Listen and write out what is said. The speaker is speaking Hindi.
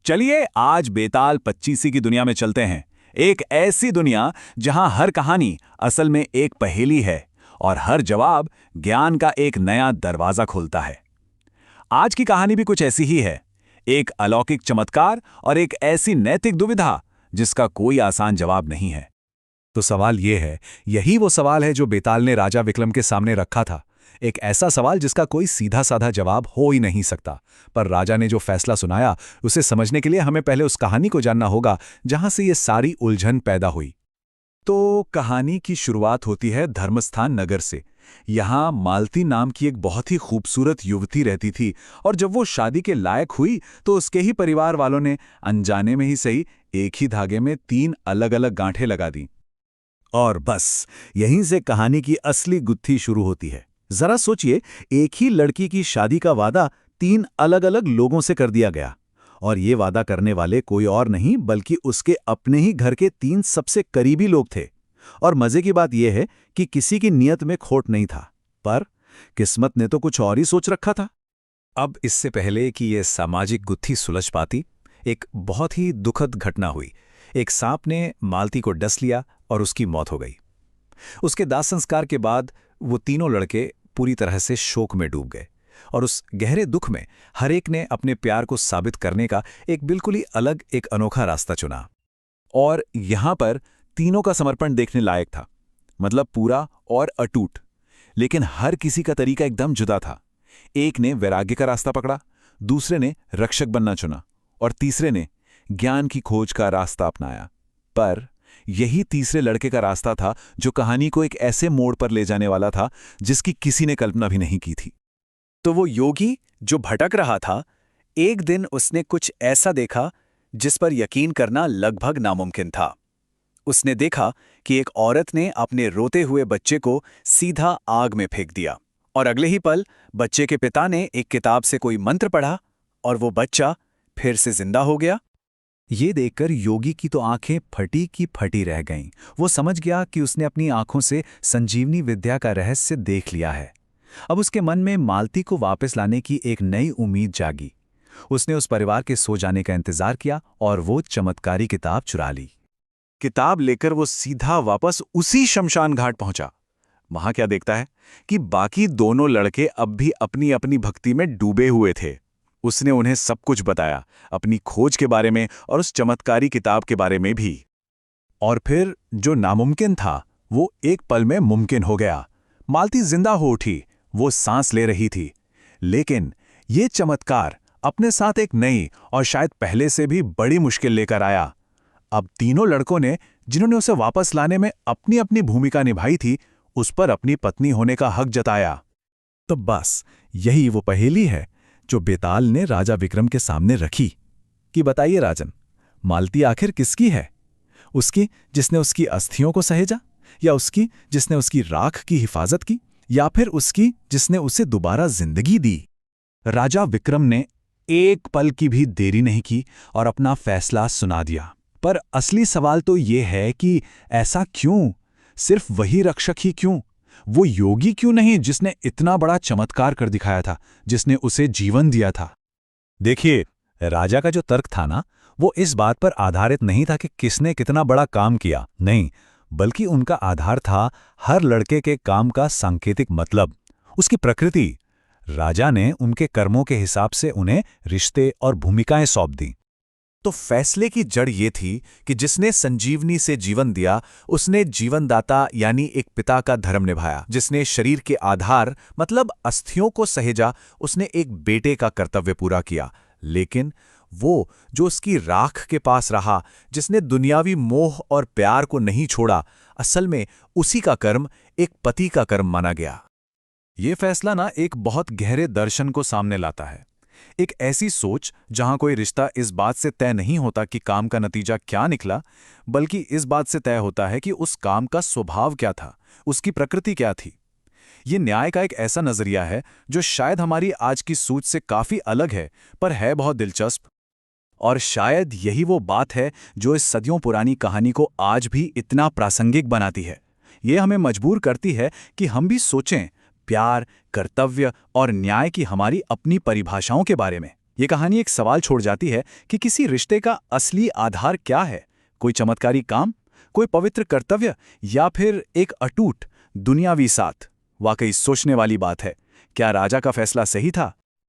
चलिए आज बेताल पच्चीसी की दुनिया में चलते हैं। एक ऐसी दुनिया जहां हर कहानी असल में एक पहेली है और हर जवाब ज्ञान का एक नया दरवाजा खोलता है। आज की कहानी भी कुछ ऐसी ही है, एक अलौकिक चमत्कार और एक ऐसी नैतिक दुविधा जिसका कोई आसान जवाब नहीं है। तो सवाल ये है, यही वो सवाल है जो बेताल ने राजा विक्रम के सामने रखा था। एक ऐसा सवाल जिसका कोई सीधा साधा जवाब हो ही नहीं सकता। पर राजा ने जो फैसला सुनाया, उसे समझने के लिए हमें पहले उस कहानी को जानना होगा जहां से ये सारी उलझन पैदा हुई। तो कहानी की शुरुआत होती है धर्मस्थान नगर से। यहाँ मालती नाम की एक बहुत ही खूबसूरत युवती रहती थी और जब वो शादी के लायक हुई तो उसके ही परिवार वालों ने अनजाने में ही सही एक ही धागे में 3 अलग-अलग गांठें लगा दी। और बस यहीं से कहानी की असली गुत्थी शुरू होती है। जरा सोचिए, एक ही लड़की की शादी का वादा 3 अलग-अलग लोगों से कर दिया गया, और ये वादा करने वाले कोई और नहीं बल्कि उसके अपने ही घर के 3 सबसे करीबी लोग थे। और मजे की बात यह है कि किसी की नीयत में खोट नहीं था, पर किस्मत ने तो कुछ और ही सोच रखा था। अब इससे पहले कि ये सामाजिक गुत्थी सुलझ पाती, एक बहुत ही दुखद घटना हुई। एक सांप ने मालती को डस लिया और उसकी मौत हो गई। उसके दाह संस्कार के बाद वो तीनों लड़के पूरी तरह से शोक में डूब गए और उस गहरे दुख में हर एक ने अपने प्यार को साबित करने का एक बिल्कुल ही अलग, एक अनोखा रास्ता चुना। और यहां पर तीनों का समर्पण देखने लायक था, मतलब पूरा और अटूट। लेकिन हर किसी का तरीका एकदम जुदा था। एक ने वैराग्य का रास्ता पकड़ा, दूसरे ने रक्षक बनना चुना और तीसरे ने ज्ञान की खोज का रास्ता अपनाया। पर यही तीसरे लड़के का रास्ता था जो कहानी को एक ऐसे मोड़ पर ले जाने वाला था जिसकी किसी ने कल्पना भी नहीं की थी। तो वो योगी जो भटक रहा था, एक दिन उसने कुछ ऐसा देखा जिस पर यकीन करना लगभग नामुमकिन था। उसने देखा कि एक औरत ने अपने रोते हुए बच्चे को सीधा आग में फेंक दिया और अगले ही पल बच्चे के पिता ने एक किताब से कोई मंत्र पढ़ा और वो बच्चा फिर से जिंदा हो गया। ये देखकर योगी की तो आंखें फटी की फटी रह गईं। वो समझ गया कि उसने अपनी आंखों से संजीवनी विद्या का रहस्य देख लिया है। अब उसके मन में मालती को वापस लाने की एक नई उम्मीद जागी। उसने उस परिवार के सो जाने का इंतजार किया और वो चमत्कारी किताब चुरा ली। किताब लेकर वो सीधा वापस उसी शमशान घाट पहुंचा। वहां क्या देखता है कि बाकी दोनों लड़के अब भी अपनी अपनी भक्ति में डूबे हुए थे। उसने उन्हें सब कुछ बताया, अपनी खोज के बारे में और उस चमत्कारी किताब के बारे में भी। और फिर जो नामुमकिन था वो एक पल में मुमकिन हो गया। मालती जिंदा हो उठी, वो सांस ले रही थी। लेकिन ये चमत्कार अपने साथ एक नई और शायद पहले से भी बड़ी मुश्किल लेकर आया। अब तीनों लड़कों ने, जिन्होंने उसे वापस लाने में अपनी अपनी भूमिका निभाई थी, उस पर अपनी पत्नी होने का हक जताया। तो बस यही वो पहेली है जो बेताल ने राजा विक्रम के सामने रखी कि बताइए राजन, मालती आखिर किसकी है? उसकी जिसने उसकी अस्थियों को सहेजा, या उसकी जिसने उसकी राख की हिफाजत की, या फिर उसकी जिसने उसे दोबारा जिंदगी दी? राजा विक्रम ने एक पल की भी देरी नहीं की और अपना फैसला सुना दिया। पर असली सवाल तो ये है कि ऐसा क्यों? सिर्फ वही रक्षक ही क्यों? वो योगी क्यों नहीं जिसने इतना बड़ा चमत्कार कर दिखाया था, जिसने उसे जीवन दिया था? देखिए, राजा का जो तर्क था ना, वो इस बात पर आधारित नहीं था कि किसने कितना बड़ा काम किया, नहीं, बल्कि उनका आधार था हर लड़के के काम का सांकेतिक मतलब, उसकी प्रकृति। राजा ने उनके कर्मों के हिसाब से उन्हें रिश्ते और भूमिकाएं सौंप दी। तो फैसले की जड़ ये थी कि जिसने संजीवनी से जीवन दिया, उसने जीवनदाता यानी एक पिता का धर्म निभाया। जिसने शरीर के आधार मतलब अस्थियों को सहेजा, उसने एक बेटे का कर्तव्य पूरा किया। लेकिन वो जो उसकी राख के पास रहा, जिसने दुनियावी मोह और प्यार को नहीं छोड़ा, असल में उसी का कर्म एक पति का कर्म माना गया। ये फैसला ना एक बहुत गहरे दर्शन को सामने लाता है। एक ऐसी सोच जहां कोई रिश्ता इस बात से तय नहीं होता कि काम का नतीजा क्या निकला, बल्कि इस बात से तय होता है कि उस काम का स्वभाव क्या था, उसकी प्रकृति क्या थी। ये न्याय का एक ऐसा नजरिया है जो शायद हमारी आज की सोच से काफी अलग है, पर है बहुत दिलचस्प। और शायद यही वो बात है जो इस सदियों पुरानी कहानी को आज भी इतना प्रासंगिक बनाती है। ये हमें मजबूर करती है कि हम भी सोचें प्यार, कर्तव्य और न्याय की हमारी अपनी परिभाषाओं के बारे में। ये कहानी एक सवाल छोड़ जाती है कि किसी रिश्ते का असली आधार क्या है? कोई चमत्कारी काम, कोई पवित्र कर्तव्य, या फिर एक अटूट दुनियावी साथ? वाकई सोचने वाली बात है। क्या राजा का फैसला सही था